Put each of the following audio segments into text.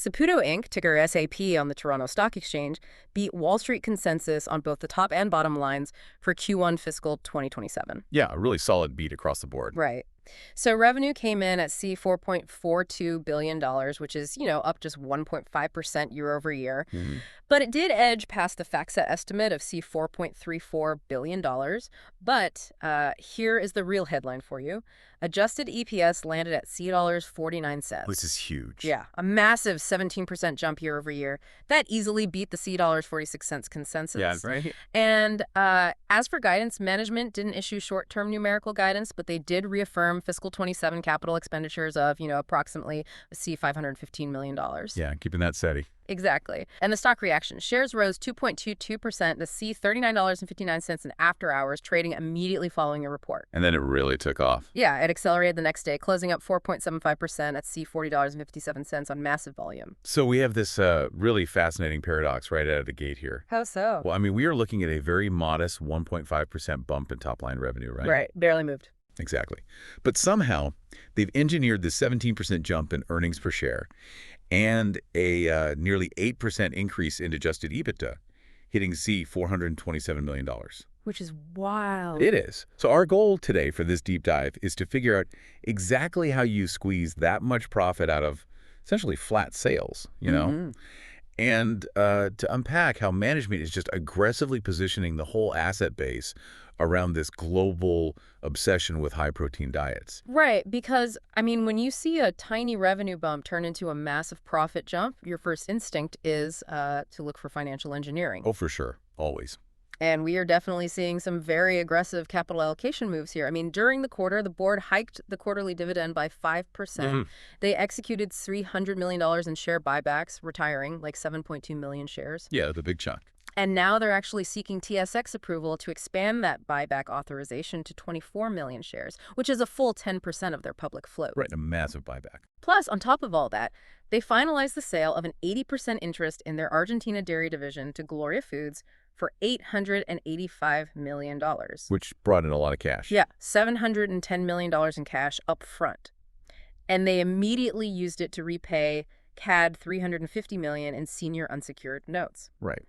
Saputo Inc., ticker SAP on the Toronto Stock Exchange, beat Wall Street consensus on both the top and bottom lines for Q1 fiscal 2027. Yeah, a really solid beat across the board. Right. So revenue came in at $4.42 billion, which is, up just 1.5% year over year. But it did edge past the FactSet estimate of $4.34 billion. But here is the real headline for you. Adjusted EPS landed at $49. Which is huge. Yeah, a massive 17% jump year over year. That easily beat the $46 consensus. Yeah, right. And as for guidance, management didn't issue short-term numerical guidance, but they did reaffirm fiscal 27 capital expenditures of, approximately $515 million. Yeah, keeping that steady. Exactly. And the stock reaction. Shares rose 2.22% to $39.59 in after hours, trading immediately following a report. And then it really took off. Yeah, it accelerated the next day, closing up 4.75% at $40.57 on massive volume. So we have this really fascinating paradox right out of the gate here. How so? Well, I mean, we are looking at a very modest 1.5% bump in top-line revenue, right? Right, barely moved. Exactly. But somehow, they've engineered this 17% jump in earnings per share and a nearly 8% increase in adjusted EBITDA, hitting $427 million. Which is wild. It is. So our goal today for this deep dive is to figure out exactly how you squeeze that much profit out of essentially flat sales, and to unpack how management is just aggressively positioning the whole asset base around this global obsession with high-protein diets. Right, because, when you see a tiny revenue bump turn into a massive profit jump, your first instinct is to look for financial engineering. Oh, for sure. Always. And we are definitely seeing some very aggressive capital allocation moves here. During the quarter, the board hiked the quarterly dividend by 5%. They executed $300 million in share buybacks, retiring like 7.2 million shares. Yeah, the big chunk. And now they're actually seeking TSX approval to expand that buyback authorization to 24 million shares, which is a full 10% of their public float. Right, a massive buyback. Plus, on top of all that, they finalized the sale of an 80% interest in their Argentina dairy division to Gloria Foods for $885 million. Which brought in a lot of cash. Yeah, $710 million in cash up front. And they immediately used it to repay CAD $350 million in senior unsecured notes. Right.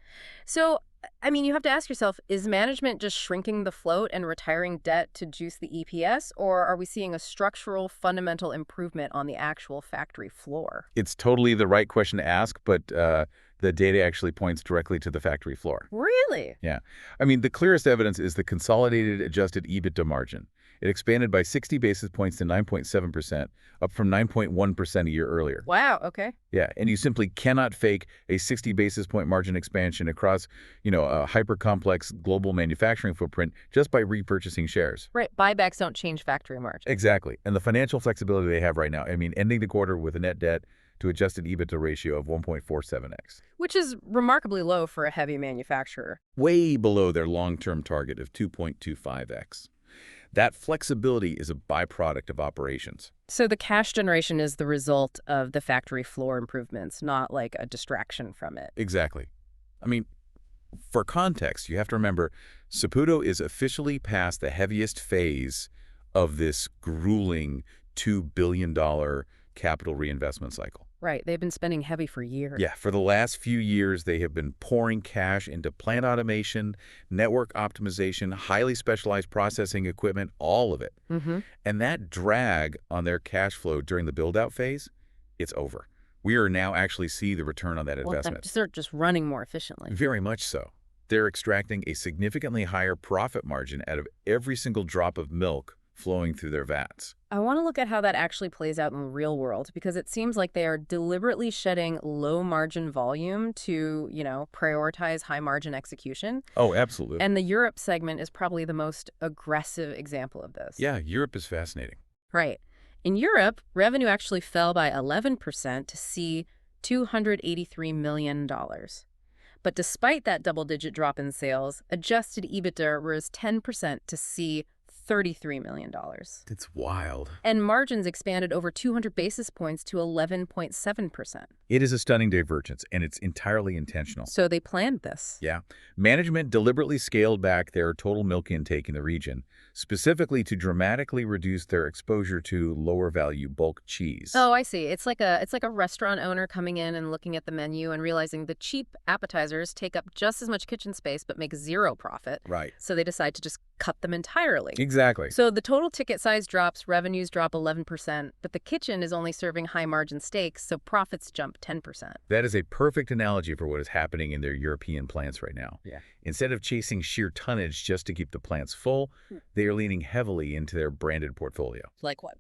So, you have to ask yourself, is management just shrinking the float and retiring debt to juice the EPS, or are we seeing a structural, fundamental improvement on the actual factory floor? It's totally the right question to ask, but the data actually points directly to the factory floor. Really? Yeah. The clearest evidence is the consolidated adjusted EBITDA margin. It expanded by 60 basis points to 9.7%, up from 9.1% a year earlier. Wow, okay. Yeah, and you simply cannot fake a 60 basis point margin expansion across, a hyper-complex global manufacturing footprint just by repurchasing shares. Right, buybacks don't change factory margin. Exactly, and the financial flexibility they have right now, ending the quarter with a net debt to adjusted EBITDA ratio of 1.47x. Which is remarkably low for a heavy manufacturer. Way below their long-term target of 2.25x. That flexibility is a byproduct of operations. So the cash generation is the result of the factory floor improvements, not like a distraction from it. Exactly. For context, you have to remember, Saputo is officially past the heaviest phase of this grueling $2 billion capital reinvestment cycle. Right. They've been spending heavy for years. Yeah. For the last few years, they have been pouring cash into plant automation, network optimization, highly specialized processing equipment, all of it. And that drag on their cash flow during the build-out phase, it's over. We are now actually see the return on that investment. They're just running more efficiently. Very much so. They're extracting a significantly higher profit margin out of every single drop of milk flowing through their vats. I want to look at how that actually plays out in the real world, because it seems like they are deliberately shedding low-margin volume to, prioritize high-margin execution. Oh, absolutely. And the Europe segment is probably the most aggressive example of this. Yeah, Europe is fascinating. Right. In Europe, revenue actually fell by 11% to $283 million. But despite that double-digit drop in sales, adjusted EBITDA rose 10% to $33 million. It's wild. And margins expanded over 200 basis points to 11.7%. It is a stunning divergence, and it's entirely intentional. So they planned this. Yeah. Management deliberately scaled back their total milk intake in the region, specifically to dramatically reduce their exposure to lower-value bulk cheese. Oh, I see. It's like a restaurant owner coming in and looking at the menu and realizing the cheap appetizers take up just as much kitchen space but make zero profit. Right. So they decide to just cut them entirely. Exactly. So the total ticket size drops, revenues drop 11%, but the kitchen is only serving high-margin steaks, so profits jump 10%. That is a perfect analogy for what is happening in their European plants right now. Yeah. Instead of chasing sheer tonnage just to keep the plants full, they are leaning heavily into their branded portfolio. Like what?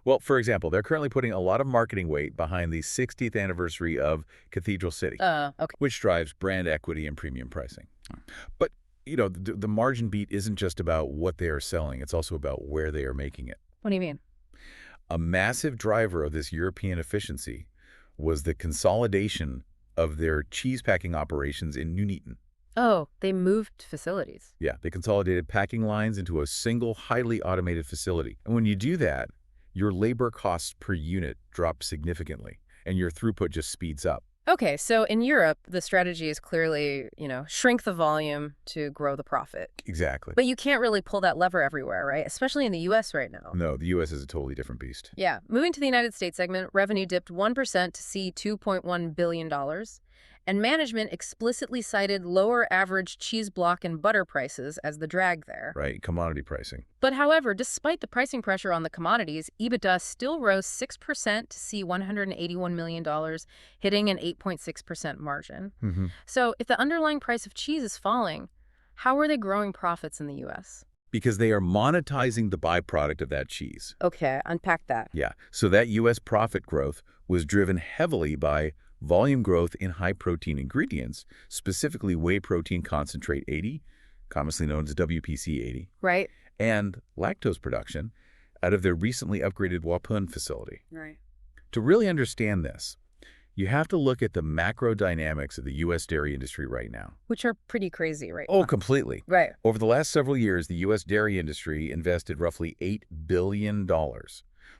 Well, for example, they're currently putting a lot of marketing weight behind the 60th anniversary of Cathedral City, Okay. which drives brand equity and premium pricing. But, the margin beat isn't just about what they are selling. It's also about where they are making it. What do you mean? A massive driver of this European efficiency was the consolidation of their cheese packing operations in Nuneaton. Oh, they moved facilities. Yeah, they consolidated packing lines into a single, highly automated facility. And when you do that, your labor costs per unit drop significantly, and your throughput just speeds up. Okay, so in Europe, the strategy is clearly, shrink the volume to grow the profit. Exactly. But you can't really pull that lever everywhere, right? Especially in the U.S. right now. No, the U.S. is a totally different beast. Yeah. Moving to the United States segment, revenue dipped 1% to see $2.1 billion. And management explicitly cited lower average cheese block and butter prices as the drag there. Right, commodity pricing. But however, despite the pricing pressure on the commodities, EBITDA still rose 6% to see $181 million, hitting an 8.6% margin. Mm-hmm. So if the underlying price of cheese is falling, how are they growing profits in the U.S.? Because they are monetizing the byproduct of that cheese. Okay, unpack that. Yeah, so that U.S. profit growth was driven heavily by volume growth in high-protein ingredients, specifically whey protein concentrate 80, commonly known as WPC 80, Right. and lactose production out of their recently upgraded Wapun facility. Right. To really understand this, you have to look at the macro dynamics of the U.S. dairy industry right now. Which are pretty crazy right Oh, now. completely. Right. Over the last several years, the U.S. dairy industry invested roughly $8 billion,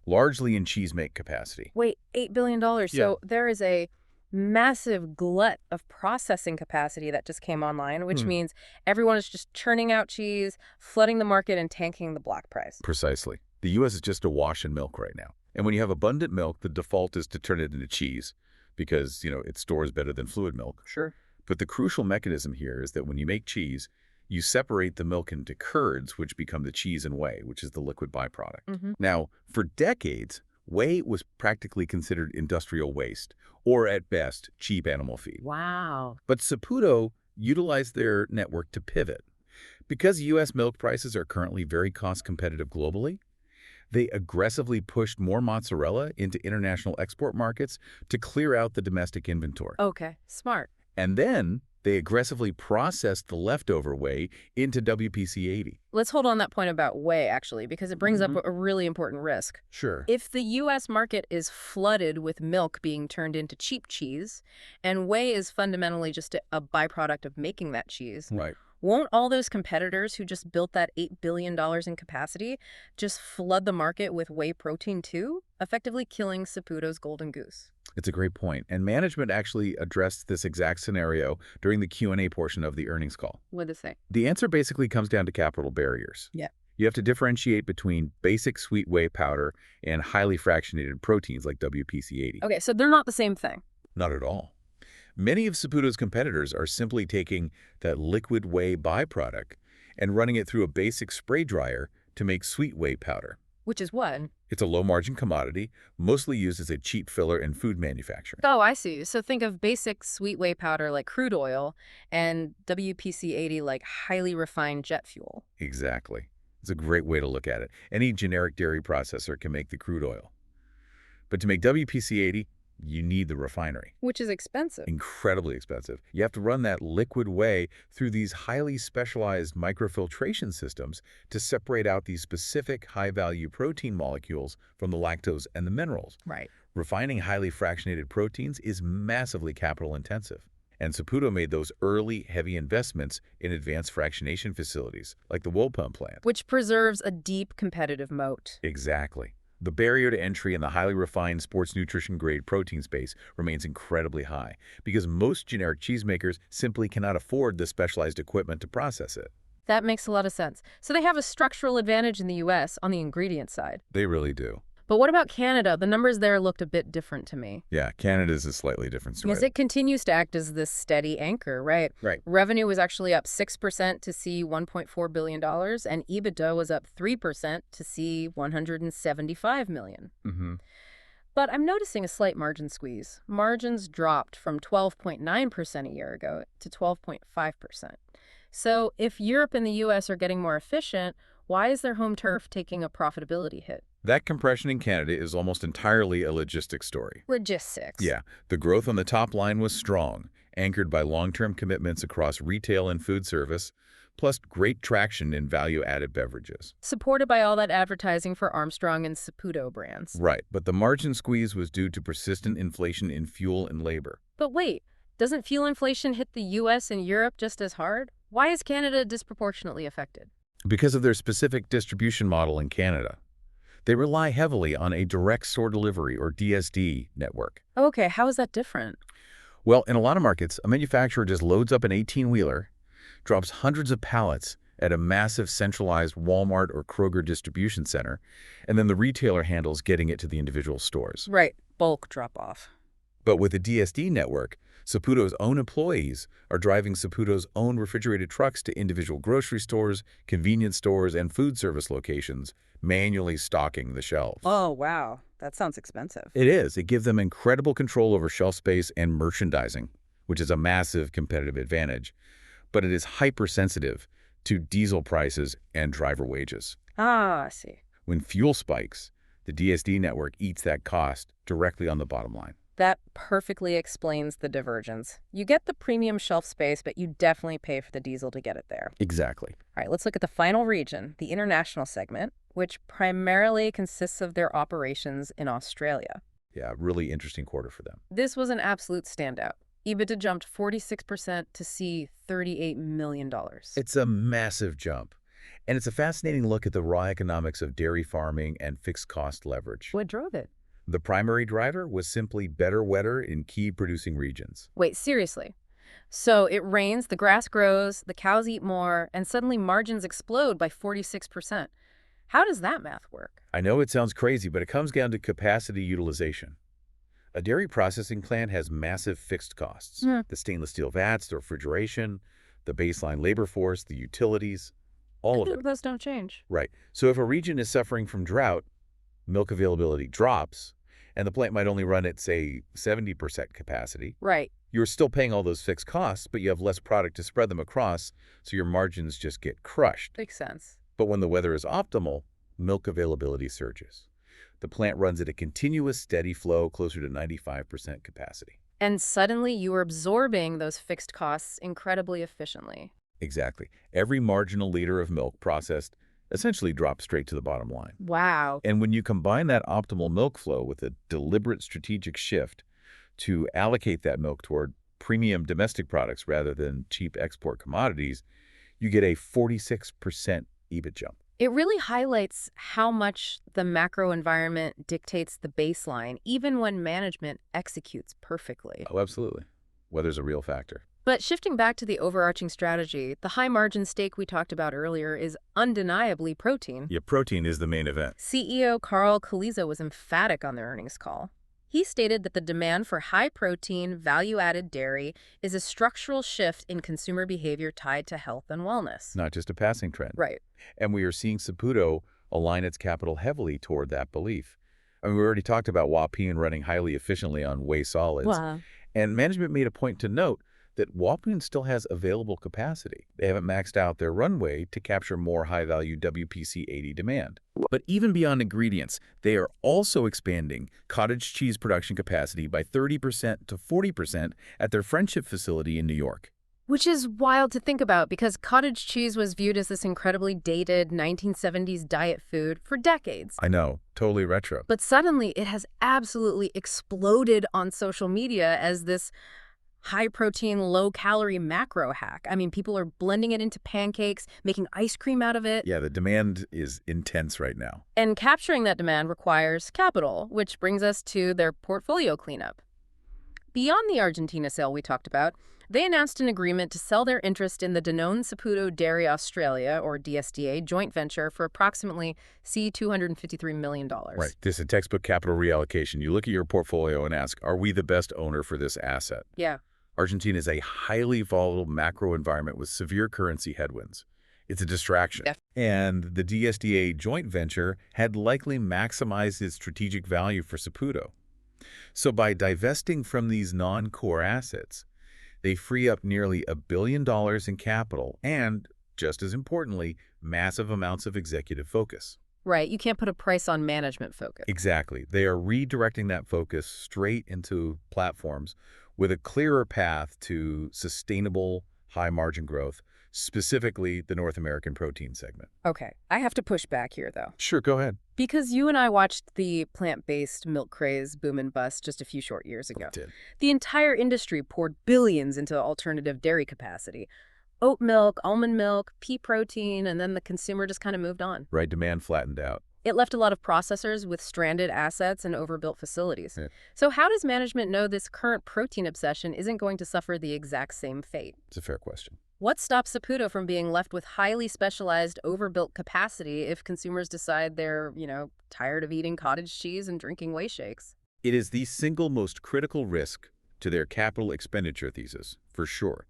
largely in cheese make capacity. Wait, $8 billion. So there is a massive glut of processing capacity that just came online, which means everyone is just churning out cheese, flooding the market, and tanking the block price. Precisely. The U.S. is just awash in milk right now. And when you have abundant milk, the default is to turn it into cheese because, it stores better than fluid milk. Sure. But the crucial mechanism here is that when you make cheese, you separate the milk into curds, which become the cheese and whey, which is the liquid byproduct. Mm-hmm. Now, for decades, whey was practically considered industrial waste, or at best, cheap animal feed. Wow. But Saputo utilized their network to pivot. Because U.S. milk prices are currently very cost-competitive globally, they aggressively pushed more mozzarella into international export markets to clear out the domestic inventory. Okay, smart. And then they aggressively processed the leftover whey into WPC 80. Let's hold on that point about whey, actually, because it brings up a really important risk. Sure. If the U.S. market is flooded with milk being turned into cheap cheese, and whey is fundamentally just a byproduct of making that cheese, Right. won't all those competitors who just built that $8 billion in capacity just flood the market with whey protein too, effectively killing Saputo's golden goose? It's a great point. And management actually addressed this exact scenario during the Q&A portion of the earnings call. What'd they say? The answer basically comes down to capital barriers. Yeah. You have to differentiate between basic sweet whey powder and highly fractionated proteins like WPC 80. Okay, so they're not the same thing. Not at all. Many of Saputo's competitors are simply taking that liquid whey byproduct and running it through a basic spray dryer to make sweet whey powder. Which is what? It's a low-margin commodity, mostly used as a cheap filler in food manufacturing. Oh, I see. So think of basic sweet whey powder like crude oil and WPC 80 like highly refined jet fuel. Exactly. It's a great way to look at it. Any generic dairy processor can make the crude oil. But to make WPC 80, you need the refinery. Which is expensive. Incredibly expensive. You have to run that liquid whey through these highly specialized microfiltration systems to separate out these specific high-value protein molecules from the lactose and the minerals. Right. Refining highly fractionated proteins is massively capital intensive. And Saputo made those early, heavy investments in advanced fractionation facilities, like the wool pump plant. Which preserves a deep competitive moat. Exactly. The barrier to entry in the highly refined sports nutrition-grade protein space remains incredibly high because most generic cheesemakers simply cannot afford the specialized equipment to process it. That makes a lot of sense. So they have a structural advantage in the U.S. on the ingredient side. They really do. But what about Canada? The numbers there looked a bit different to me. Yeah, Canada's a slightly different story. Yes, it continues to act as this steady anchor, right? Right. Revenue was actually up 6% to see $1.4 billion, and EBITDA was up 3% to see $175 million. Mm-hmm. But I'm noticing a slight margin squeeze. Margins dropped from 12.9% a year ago to 12.5%. So if Europe and the U.S. are getting more efficient, why is their home turf taking a profitability hit? That compression in Canada is almost entirely a logistics story. Logistics. Yeah, the growth on the top line was strong, anchored by long-term commitments across retail and food service, plus great traction in value-added beverages. Supported by all that advertising for Armstrong and Saputo brands. Right, but the margin squeeze was due to persistent inflation in fuel and labor. But wait, doesn't fuel inflation hit the U.S. and Europe just as hard? Why is Canada disproportionately affected? Because of their specific distribution model in Canada. They rely heavily on a direct store delivery, or DSD, network. Okay, how is that different? Well, in a lot of markets, a manufacturer just loads up an 18-wheeler, drops hundreds of pallets at a massive centralized Walmart or Kroger distribution center, and then the retailer handles getting it to the individual stores. Right, bulk drop-off. But with the DSD network, Saputo's own employees are driving Saputo's own refrigerated trucks to individual grocery stores, convenience stores, and food service locations, manually stocking the shelves. Oh, wow. That sounds expensive. It is. It gives them incredible control over shelf space and merchandising, which is a massive competitive advantage. But it is hypersensitive to diesel prices and driver wages. Ah, I see. When fuel spikes, the DSD network eats that cost directly on the bottom line. That perfectly explains the divergence. You get the premium shelf space, but you definitely pay for the diesel to get it there. Exactly. All right, let's look at the final region, the international segment, which primarily consists of their operations in Australia. Yeah, really interesting quarter for them. This was an absolute standout. EBITDA jumped 46% to see $38 million. It's a massive jump. And it's a fascinating look at the raw economics of dairy farming and fixed cost leverage. What drove it? The primary driver was simply better weather in key producing regions. Wait, seriously? So it rains, the grass grows, the cows eat more, and suddenly margins explode by 46%. How does that math work? I know it sounds crazy, but it comes down to capacity utilization. A dairy processing plant has massive fixed costs. The stainless steel vats, the refrigeration, the baseline labor force, the utilities, all of it. Those don't change. Right. So if a region is suffering from drought, milk availability drops, and the plant might only run at, say, 70% capacity. Right. You're still paying all those fixed costs, but you have less product to spread them across, so your margins just get crushed. Makes sense. But when the weather is optimal, milk availability surges. The plant runs at a continuous, steady flow closer to 95% capacity. And suddenly you are absorbing those fixed costs incredibly efficiently. Exactly. Every marginal liter of milk processed essentially drops straight to the bottom line. Wow. And when you combine that optimal milk flow with a deliberate strategic shift to allocate that milk toward premium domestic products rather than cheap export commodities, you get a 46% EBIT jump. It really highlights how much the macro environment dictates the baseline, even when management executes perfectly. Oh, absolutely. Weather's a real factor. But shifting back to the overarching strategy, the high-margin stake we talked about earlier is undeniably protein. Yeah, protein is the main event. CEO Carl Kaliza was emphatic on their earnings call. He stated that the demand for high-protein, value-added dairy is a structural shift in consumer behavior tied to health and wellness. Not just a passing trend. Right. And we are seeing Saputo align its capital heavily toward that belief. I mean, we already talked about Wapin running highly efficiently on whey solids. Wow. And management made a point to note that Wapin still has available capacity. They haven't maxed out their runway to capture more high-value WPC-80 demand. But even beyond ingredients, they are also expanding cottage cheese production capacity by 30% to 40% at their Friendship facility in New York. Which is wild to think about because cottage cheese was viewed as this incredibly dated 1970s diet food for decades. I know, totally retro. But suddenly it has absolutely exploded on social media as this high-protein, low-calorie macro hack. I mean, people are blending it into pancakes, making ice cream out of it. Yeah, the demand is intense right now. And capturing that demand requires capital, which brings us to their portfolio cleanup. Beyond the Argentina sale we talked about, they announced an agreement to sell their interest in the Danone Saputo Dairy Australia, or DSDA, joint venture for approximately $253 million. Right. This is a textbook capital reallocation. You look at your portfolio and ask, are we the best owner for this asset? Yeah. Argentina is a highly volatile macro environment with severe currency headwinds. It's a distraction. Def- And the DSDA joint venture had likely maximized its strategic value for Saputo. So by divesting from these non-core assets, they free up nearly $1 billion in capital and, just as importantly, massive amounts of executive focus. Right. You can't put a price on management focus. Exactly. They are redirecting that focus straight into platforms with a clearer path to sustainable high-margin growth, specifically the North American protein segment. Okay. I have to push back here, though. Sure, go ahead. Because you and I watched the plant-based milk craze boom and bust just a few short years ago. Did. The entire industry poured billions into alternative dairy capacity. Oat milk, almond milk, pea protein, and then the consumer just kind of moved on. Right, demand flattened out. It left a lot of processors with stranded assets and overbuilt facilities. Yeah. So how does management know this current protein obsession isn't going to suffer the exact same fate? It's a fair question. What stops Saputo from being left with highly specialized, overbuilt capacity if consumers decide they're, tired of eating cottage cheese and drinking whey shakes? It is the single most critical risk to their capital expenditure thesis, for sure.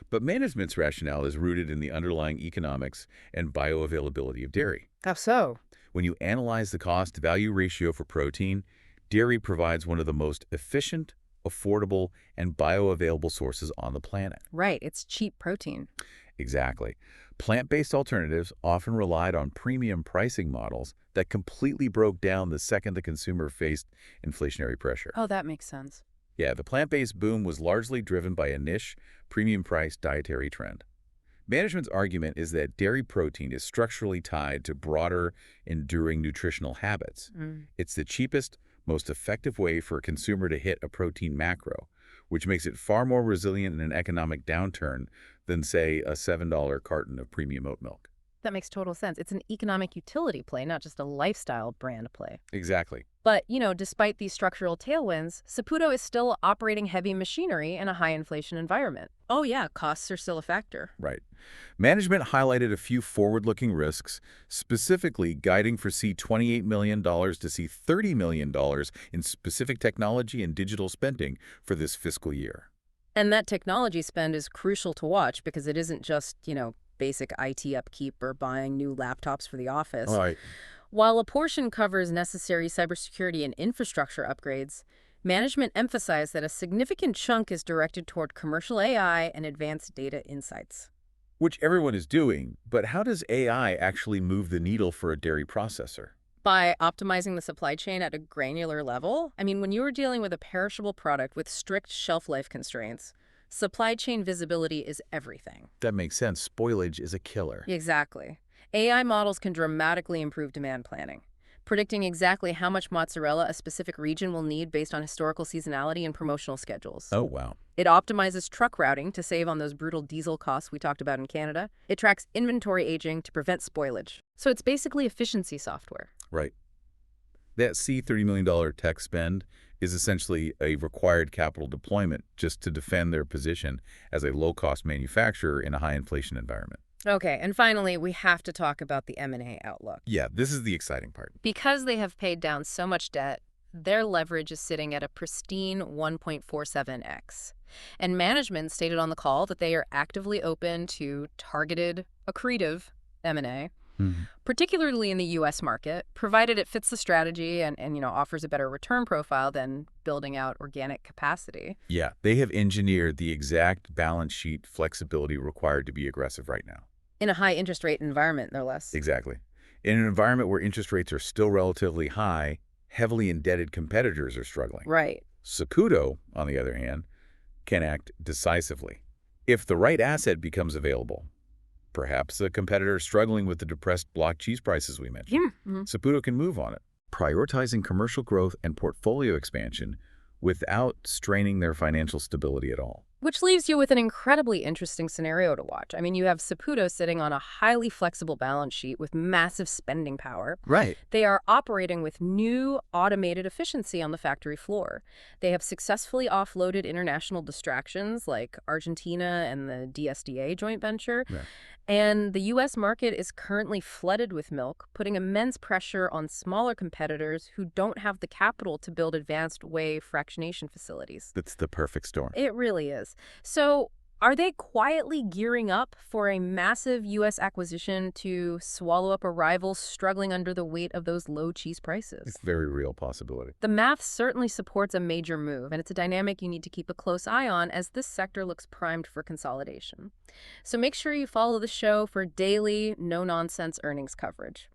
But management's rationale is rooted in the underlying economics and bioavailability of dairy. How so? When you analyze the cost-value ratio for protein, dairy provides one of the most efficient, affordable, and bioavailable sources on the planet. Right, it's cheap protein. Exactly. Plant-based alternatives often relied on premium pricing models that completely broke down the second the consumer faced inflationary pressure. Oh, that makes sense. Yeah, the plant-based boom was largely driven by a niche, premium-priced dietary trend. Management's argument is that dairy protein is structurally tied to broader, enduring nutritional habits. It's the cheapest, most effective way for a consumer to hit a protein macro, which makes it far more resilient in an economic downturn than, say, a $7 carton of premium oat milk. That makes total sense. It's an economic utility play, not just a lifestyle brand play. Exactly. But, despite these structural tailwinds, Saputo is still operating heavy machinery in a high-inflation environment. Oh yeah, costs are still a factor. Right. Management highlighted a few forward-looking risks, specifically guiding for $28 million to $30 million in specific technology and digital spending for this fiscal year. And that technology spend is crucial to watch because it isn't just, basic IT upkeep or buying new laptops for the office. All right. While a portion covers necessary cybersecurity and infrastructure upgrades, management emphasized that a significant chunk is directed toward commercial AI and advanced data insights. Which everyone is doing, but how does AI actually move the needle for a dairy processor? By optimizing the supply chain at a granular level. I mean, when you are dealing with a perishable product with strict shelf life constraints, supply chain visibility is everything. That makes sense. Spoilage is a killer. Exactly. AI models can dramatically improve demand planning, predicting exactly how much mozzarella a specific region will need based on historical seasonality and promotional schedules. Oh, wow. It optimizes truck routing to save on those brutal diesel costs we talked about in Canada. It tracks inventory aging to prevent spoilage. So it's basically efficiency software. Right. That $30 million tech spend is essentially a required capital deployment just to defend their position as a low-cost manufacturer in a high-inflation environment. Okay, and finally, we have to talk about the M&A outlook. Yeah, this is the exciting part. Because they have paid down so much debt, their leverage is sitting at a pristine 1.47x. And management stated on the call that they are actively open to targeted, accretive M&A, particularly in the U.S. market, provided it fits the strategy and offers a better return profile than building out organic capacity. Yeah, they have engineered the exact balance sheet flexibility required to be aggressive right now. In a high interest rate environment, no less. Exactly. In an environment where interest rates are still relatively high, heavily indebted competitors are struggling. Right. Saputo, on the other hand, can act decisively. If the right asset becomes available, perhaps a competitor struggling with the depressed block cheese prices we mentioned, Saputo can move on it. Prioritizing commercial growth and portfolio expansion without straining their financial stability at all. Which leaves you with an incredibly interesting scenario to watch. I mean, you have Saputo sitting on a highly flexible balance sheet with massive spending power. Right. They are operating with new automated efficiency on the factory floor. They have successfully offloaded international distractions like Argentina and the DSDA joint venture. Yeah. And the U.S. market is currently flooded with milk, putting immense pressure on smaller competitors who don't have the capital to build advanced whey fractionation facilities. That's the perfect storm. It really is. So, are they quietly gearing up for a massive U.S. acquisition to swallow up a rival struggling under the weight of those low cheese prices? It's a very real possibility. The math certainly supports a major move, and it's a dynamic you need to keep a close eye on as this sector looks primed for consolidation. So make sure you follow the show for daily, no-nonsense earnings coverage.